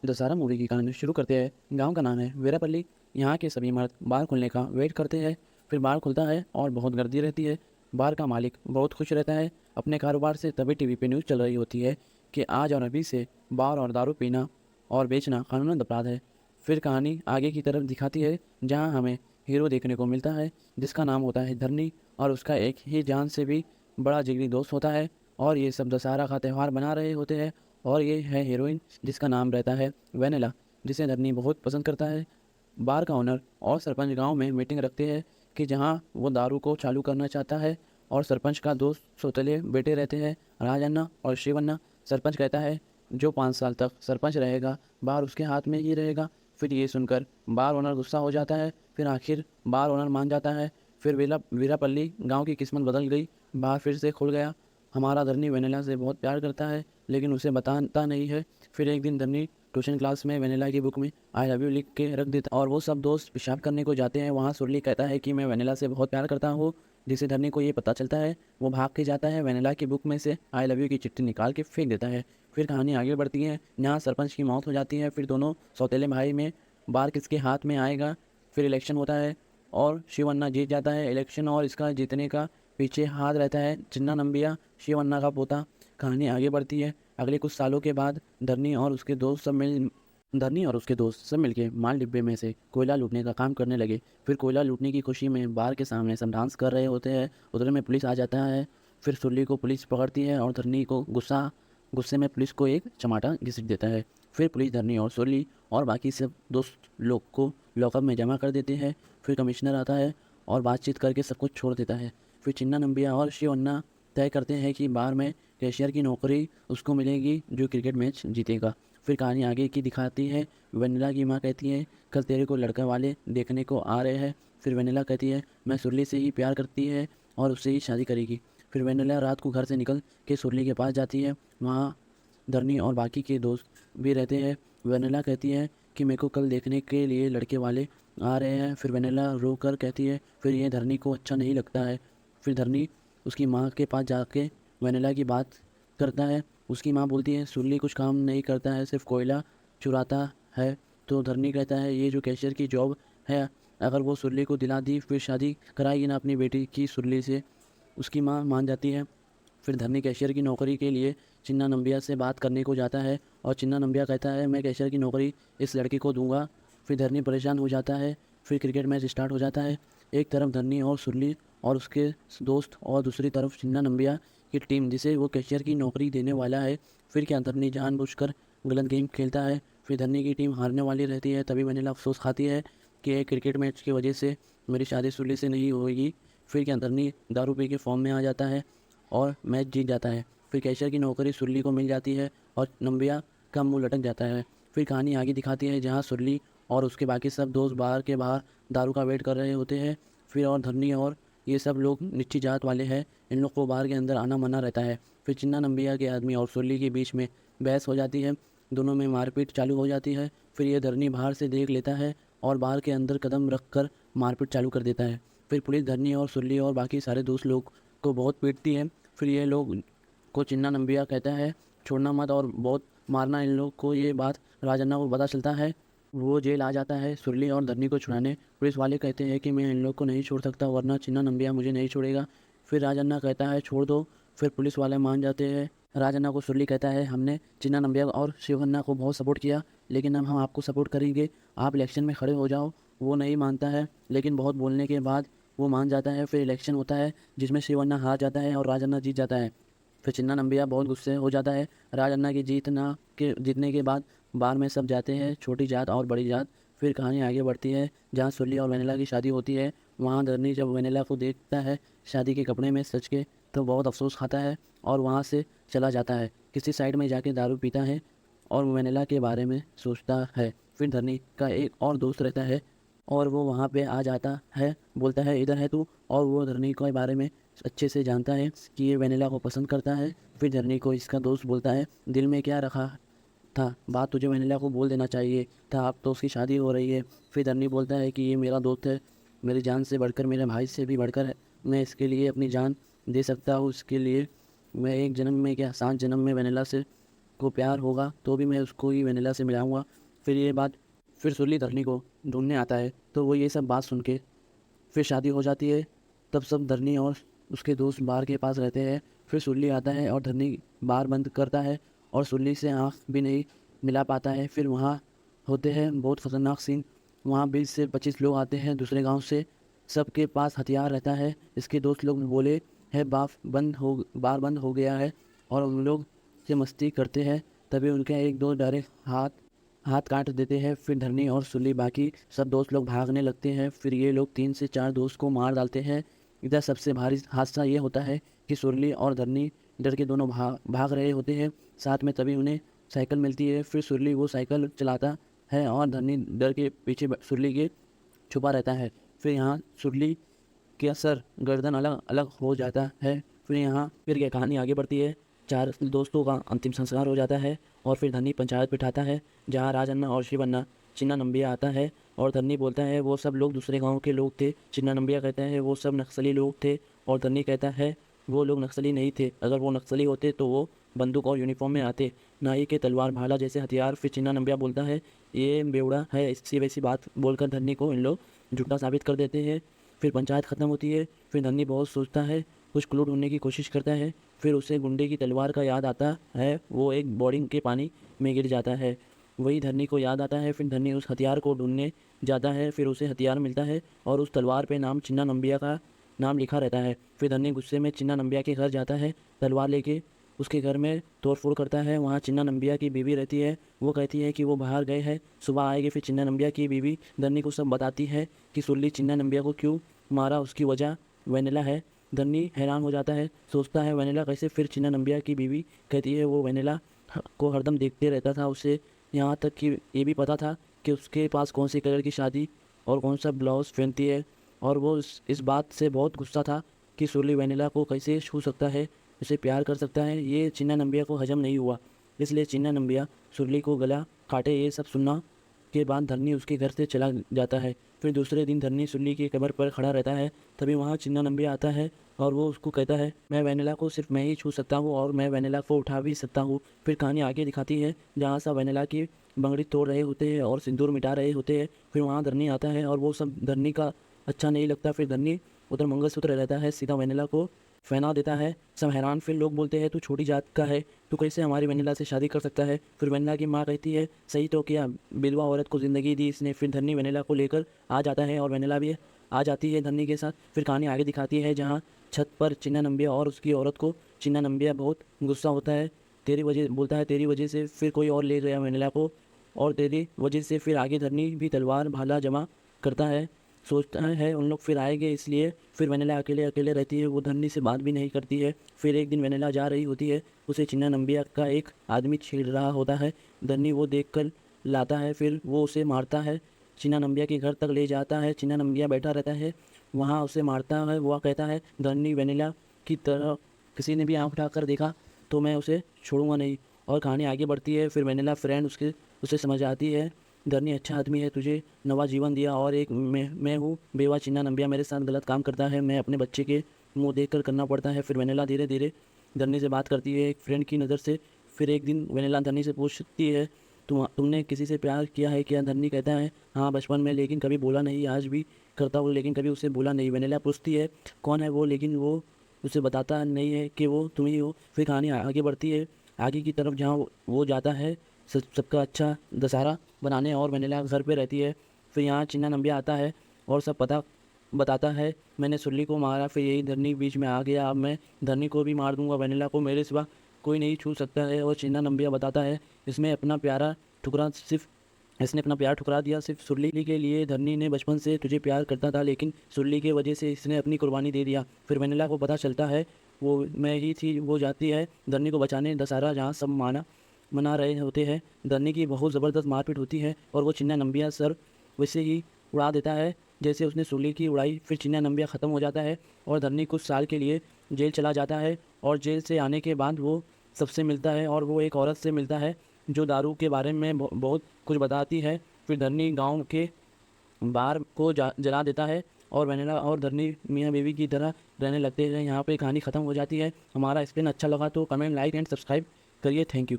Dussehra movie की कहानी शुरू करते हैं। गांव का नाम है वीरापल्ली। यहाँ के सभी मर्द बार खुलने का वेट करते हैं। फिर बार खुलता है और बहुत गर्दी रहती है। बार का मालिक बहुत खुश रहता है अपने कारोबार से। तभी टीवी पे न्यूज़ चल रही होती है कि आज और अभी से बार और दारू पीना और बेचना कानूनन अपराध है। फिर कहानी आगे की तरफ दिखाती है जहाँ हमें हीरो देखने को मिलता है जिसका नाम होता है धरनी, और उसका एक ही जान से भी बड़ा जिगरी दोस्त होता है। और ये सब दशहरा का त्यौहार बना रहे होते हैं। और ये है हीरोइन जिसका नाम रहता है वेनेला, जिसे धरनी बहुत पसंद करता है। बार का ओनर और सरपंच गांव में मीटिंग रखते हैं कि जहां वो दारू को चालू करना चाहता है। और सरपंच का दो सौतेले बेटे रहते हैं, राजन्ना और शिवन्ना। सरपंच कहता है जो 5 साल तक सरपंच रहेगा बार उसके हाथ में ही रहेगा। फिर ये सुनकर बार ओनर गुस्सा हो जाता है। फिर आखिर बार ओनर मान जाता है। फिर वीरापल्ली गांव की किस्मत बदल गई। बार फिर से खुल गया। हमारा धरनी वेनेला से बहुत प्यार करता है लेकिन उसे बताता नहीं है। फिर एक दिन धरनी ट्यूशन क्लास में वेनेला की बुक में आई लव यू लिख के रख देता और वो सब दोस्त पेशाब करने को जाते हैं। वहाँ सुरली कहता है कि मैं वेनेला से बहुत प्यार करता हूँ। जिसे धरनी को ये पता चलता है वो भाग के जाता है, वेनेला की बुक में से आई लव यू की चिट्ठी निकाल के फेंक देता है। फिर कहानी आगे बढ़ती है। यहाँ सरपंच की मौत हो जाती है। फिर दोनों सौतेले भाई में बार किसके हाथ में आएगा। फिर इलेक्शन होता है और शिवन्ना जीत जाता है इलेक्शन, और इसका जीतने का पीछे हाथ रहता है चिन्ना नंबिया, शिवन्ना का पोता। कहानी आगे बढ़ती है। अगले कुछ सालों के बाद धरनी और उसके दोस्त सब मिलके माल डिब्बे में से कोयला लूटने का काम करने लगे। फिर कोयला लूटने की खुशी में बार के सामने सब डांस कर रहे होते हैं। उधर में पुलिस आ जाता है। फिर सुरली को पुलिस पकड़ती है और धरनी को गुस्से में पुलिस को एक चमाटा घिसट देता है। फिर पुलिस धरनी और सुरली और बाकी सब दोस्त लोग को लॉकअप में जमा कर देते हैं। फिर कमिश्नर आता है और बातचीत करके सब कुछ छोड़ देता है। फिर चिन्ना नंबिया और शिवन्ना तय करते हैं कि बार में कैशियर की नौकरी उसको मिलेगी जो क्रिकेट मैच जीतेगा। फिर कहानी आगे की दिखाती है। वेनिला की माँ कहती है कल तेरे को लड़का वाले देखने को आ रहे हैं। फिर वेनिला कहती है मैं सुरली से ही प्यार करती है और उससे ही शादी करेगी। फिर वेनिला रात को घर से निकल के सुरली के पास जाती है। वहाँ धरनी और बाकी के दोस्त भी रहते हैं। वेनिला कहती है कि मेरे को कल देखने के लिए लड़के वाले आ रहे हैं। फिर वेनिला रो कर कहती है फिर ये धरनी को अच्छा नहीं लगता है। फिर धरनी उसकी माँ के पास जाके वेनिला की बात करता है। उसकी माँ बोलती है सुरली कुछ काम नहीं करता है, सिर्फ कोयला चुराता है। तो धरनी कहता है ये जो कैशियर की जॉब है अगर वो सुरली को दिला दी फिर शादी कराएगी ना अपनी बेटी की सुरली से। उसकी माँ मान जाती है। फिर धरनी कैशियर की नौकरी के लिए चिन्ना नंबिया से बात करने को जाता है और चिन्ना नंबिया कहता है मैं कैशियर की नौकरी इस लड़के को दूंगा। फिर धरनी परेशान हो जाता है। फिर क्रिकेट मैच स्टार्ट हो जाता है। एक तरफ धरनी और सुरली और उसके दोस्त और दूसरी तरफ चिन्ना नंबिया की टीम जिसे वो कैशियर की नौकरी देने वाला है। फिर क्या धरनी जानबूझकर गलत गेम खेलता है। फिर धरनी की टीम हारने वाली रहती है। तभी वनीला अफसोस खाती है कि एक क्रिकेट मैच की वजह से मेरी शादी सुरली से नहीं होगी। फिर क्या धरनी दारू पी के फॉर्म में आ जाता है और मैच जीत जाता है। फिर कैशियर की नौकरी सुरली को मिल जाती है और नंबिया का मुंह लटक जाता है। फिर कहानी आगे दिखाती है जहाँ सुरली और उसके बाकी सब दोस्त बार के बाहर दारू का वेट कर रहे होते हैं। फिर और धरनी और ये सब लोग नीची जात वाले हैं, इन लोग को बार के अंदर आना मना रहता है। फिर चिन्ना नंबिया के आदमी और सुरली के बीच में बहस हो जाती है। दोनों में मारपीट चालू हो जाती है। फिर ये धरनी बाहर से देख लेता है और बार के अंदर कदम रख कर मारपीट चालू कर देता है। फिर पुलिस धरनी और सुरली और बाकी सारे दोस्त लोग को बहुत पीटती है। फिर ये लोग को चिन्ना नंबिया कहता है छोड़ना मत और बहुत मारना इन लोग को। ये बात राजन्ना को पता चलता है। वो जेल आ जाता है सुरली और धरनी को छुड़ाने। पुलिस वाले कहते हैं कि मैं इन लोग को नहीं छोड़ सकता वरना चिन्ना नंबिया मुझे नहीं छोड़ेगा। फिर राजन्ना कहता है छोड़ दो। फिर पुलिस वाले मान जाते हैं। राजन्ना को सुरली कहता है हमने चिन्ना नंबिया और शिवन्ना को बहुत सपोर्ट किया लेकिन अब हम आपको सपोर्ट करेंगे, आप इलेक्शन में खड़े हो जाओ। वो नहीं मानता है लेकिन बहुत बोलने के बाद वो मान जाता है। फिर इलेक्शन होता है जिसमें शिवन्ना हार जाता है और राजन्ना जीत जाता है। फिर चिन्ना नंबिया बहुत गुस्से हो जाता है। राजन्ना की जीतने के बाद बार में सब जाते हैं, छोटी जात और बड़ी जात। फिर कहानी आगे बढ़ती है जहाँ सुरली और वेनिला की शादी होती है। वहाँ धरनी जब वेनिला को देखता है शादी के कपड़े में सच के तो बहुत अफसोस खाता है और वहाँ से चला जाता है। किसी साइड में जाके दारू पीता है और वेनिला के बारे में सोचता है। फिर धरनी का एक और दोस्त रहता है और वो वहाँ पे आ जाता है, बोलता है इधर है तू। और वो धरनी के बारे में अच्छे से जानता है कि ये वेनिला को पसंद करता है। फिर धरनी को इसका दोस्त बोलता है दिल में क्या रखा था, बात तुझे वेनिला को बोल देना चाहिए था, अब तो उसकी शादी हो रही है। फिर धरनी बोलता है कि ये मेरा दोस्त है, मेरी जान से बढ़कर, मेरे भाई से भी बढ़कर है, मैं इसके लिए अपनी जान दे सकता हूँ। इसके लिए मैं एक जन्म में क्या 7 जन्म में वेनिला से को प्यार होगा तो भी मैं उसको ही वेनिला से मिलाऊँगा। फिर सुरली धरनी को ढूँढने आता है, तो वो ये सब बात सुन के फिर शादी हो जाती है। तब सब धरनी और उसके दोस्त बार के पास रहते हैं। फिर सुरली आता है और धरनी बार बंद करता है और सुरली से आँख भी नहीं मिला पाता है। फिर वहाँ होते हैं बहुत खतरनाक सीन। वहाँ 20 से 25 लोग आते हैं दूसरे गांव से। सबके पास हथियार रहता है। इसके दोस्त लोग बोले है बार बंद हो गया है और उन लोग से मस्ती करते हैं। तभी उनके एक दो डायरेक्ट हाथ काट देते हैं। फिर धरनी और सुरली बाकी सब दोस्त लोग भागने लगते हैं। फिर ये लोग 3 से 4 दोस्त को मार डालते हैं। इधर सबसे भारी हादसा ये होता है कि सुरली और धरनी डर के दोनों भाग रहे होते हैं साथ में। तभी उन्हें साइकिल मिलती है। फिर सुरली वो साइकिल चलाता है और धरनी डर के पीछे सुरली के छुपा रहता है। फिर यहाँ सुरली का सर गर्दन अलग अलग हो जाता है। फिर ये कहानी आगे बढ़ती है। 4 दोस्तों का अंतिम संस्कार हो जाता है और फिर धरनी पंचायत बिठाता है, जहाँ राजन्ना और शिवन्ना चिन्ना नंबिया आता है और धरनी बोलता है वो सब लोग दूसरे गांव के लोग थे। चिन्ना नंबिया कहता है वो सब नक्सली लोग थे और धरनी कहता है वो लोग नक्सली नहीं थे। अगर वो नक्सली होते तो वो बंदूक और यूनिफॉर्म में आते, ना ही के तलवार भाला जैसे हथियार। फिर चिन्ना नंबिया बोलता है ये बेवड़ा है। इसी वैसी बात बोलकर धरनी को इन लोग झूठा साबित कर देते हैं। फिर पंचायत ख़त्म होती है। फिर धरनी बहुत सोचता है, कुछ क्लू ढूंढने की कोशिश करता है। फिर उसे गुंडे की तलवार का याद आता है। वो एक बोर्डिंग के पानी में गिर जाता है, वही धरनी को याद आता है। फिर धरनी उस हथियार को ढूंढने जाता है। फिर उसे हथियार मिलता है और उस तलवार पे नाम चिन्ना नंबिया का नाम लिखा रहता है। फिर धरनी गुस्से में चिन्ना नंबिया के घर जाता है, तलवार लेके उसके घर में तोड़फोड़ करता है। वहाँ चिन्ना नंबिया की बीवी रहती है। वो कहती है कि वो बाहर गए हैं, सुबह आएगी। फिर चिन्ना नंबिया की बीवी धरनी को सब बताती है कि सुरली चिन्ना नंबिया को क्यों मारा, उसकी वजह वेनिला है। धरनी हैरान हो जाता है, सोचता है वेनिला कैसे। फिर चिन्ना नंबिया की बीवी कहती है वो वेनिला को हरदम देखते रहता था, उसे यहाँ तक कि ये भी पता था कि उसके पास कौन सी कलर की शादी और कौन सा ब्लाउज़ पहनती है। और वो इस बात से बहुत गुस्सा था कि सुरली वेनिला को कैसे छू सकता है, उसे प्यार कर सकता है। ये चिन्ना नंबिया को हजम नहीं हुआ, इसलिए चिन्ना नंबिया सुरली को गला काटे। ये सब सुनना के बाद धरनी उसके घर से चला जाता है। फिर दूसरे दिन धरनी सुरली की कब्र पर खड़ा रहता है। तभी वहाँ चिन्ना नंबिया आता है और वो उसको कहता है मैं वेनिला को सिर्फ मैं ही छू सकता हूँ और मैं वेनिला को उठा भी सकता हूँ। फिर कहानी आगे दिखाती है, जहाँ सब वेनिला की बंगड़ी तोड़ रहे होते हैं और सिंदूर मिटा रहे होते हैं। फिर वहाँ धरनी आता है और वो सब धरनी का अच्छा नहीं लगता। फिर धरनी उधर मंगलसूत्र रहता है, सीधा वेनिला को पहना देता है। सब हैरान। फिर लोग बोलते हैं तू छोटी जात का है, तू कैसे हमारी वेनिला से शादी कर सकता है। फिर वेनिला की माँ कहती है सही तो किया, विधवा औरत को ज़िंदगी दी इसने। फिर धरनी वेनिला को लेकर आ जाता है और वेनिला भी आ जाती है धरनी के साथ। फिर कहानी आगे दिखाती है, जहाँ छत पर चिन्ना नंबिया और उसकी औरत को चिन्ना नंबिया बहुत गुस्सा होता है, तेरी वजह बोलता है तेरी वजह से फिर कोई और ले गया वेनिला को और तेरी वजह से फिर आगे धरनी भी तलवार भाला जमा करता है, सोचता है उन लोग फिर आएंगे इसलिए। फिर वेनिला अकेले अकेले रहती है, वो धरनी से बात भी नहीं करती है। फिर एक दिन वेनिला जा रही होती है, उसे चिन्ना नंबिया का एक आदमी छेड़ रहा होता है। धरनी वो देखकर लाता है, फिर वो उसे मारता है, चिन्ना नंबिया के घर तक ले जाता है। चिन्ना नंबिया बैठा रहता है, वहाँ उसे मारता है। वह कहता है धरनी वेनिला की तरह किसी ने भी आँख उठाकर देखा तो मैं उसे छोड़ूंगा नहीं। और कहानी आगे बढ़ती है। फिर वेनिला फ्रेंड उसे समझ आती है, धरनी अच्छा आदमी है, तुझे नवा जीवन दिया और एक मैं हूँ बेवा, चिन्ना नंबिया मेरे साथ गलत काम करता है, मैं अपने बच्चे के मुंह देखकर करना पड़ता है। फिर वेनिला धीरे धीरे धरनी से बात करती है एक फ्रेंड की नज़र से। फिर एक दिन वेनिला धरनी से पूछती है तुमने किसी से प्यार किया है क्या। धरनी कहता है हाँ बचपन में, लेकिन कभी बोला नहीं, आज भी करता हूँ लेकिन कभी उसे बोला नहीं। वेनिला पूछती है कौन है वो, लेकिन वो उसे बताता नहीं है कि वो तुम ही हो। फिर कहानी आगे बढ़ती है आगे की तरफ, जहाँ वो जाता है सबका अच्छा दशहरा बनाने और वेनिला घर पे रहती है। फिर यहाँ चिन्ना नंबिया आता है और सब पता बताता है मैंने सुरली को मारा। फिर यही धरनी बीच में आ गया, अब मैं धरनी को भी मार दूंगा, वेनिला को मेरे सिवा कोई नहीं छू सकता है। और चिन्ना नंबिया बताता है इसने अपना प्यार ठुकरा दिया सिर्फ सुरली के लिए। धरनी ने बचपन से तुझे प्यार करता था, लेकिन सुरली के वजह से इसने अपनी कुर्बानी दे दिया। फिर वेनिला को पता चलता है वो मैं ही थी। वो जाती है धरनी को बचाने दशहरा, जहाँ सब मना रहे होते हैं। धरनी की बहुत ज़बरदस्त मारपीट होती है और वो चिन्ना नंबिया सर वैसे ही उड़ा देता है जैसे उसने सुरली की उड़ाई। फिर चिन्ना नंबिया ख़त्म हो जाता है और धरनी कुछ साल के लिए जेल चला जाता है। और जेल से आने के बाद वो सबसे मिलता है और वो एक औरत से मिलता है जो दारू के बारे में बहुत कुछ बताती है। फिर धरनी गांव के बार को जला देता है और वेनिला और धरनी मियाँ बीवी की तरह रहने लगते हैं। यहाँ पे कहानी ख़त्म हो जाती है। हमारा एक्सप्लेन अच्छा लगा तो कमेंट, लाइक एंड सब्सक्राइब करिए। Thank you.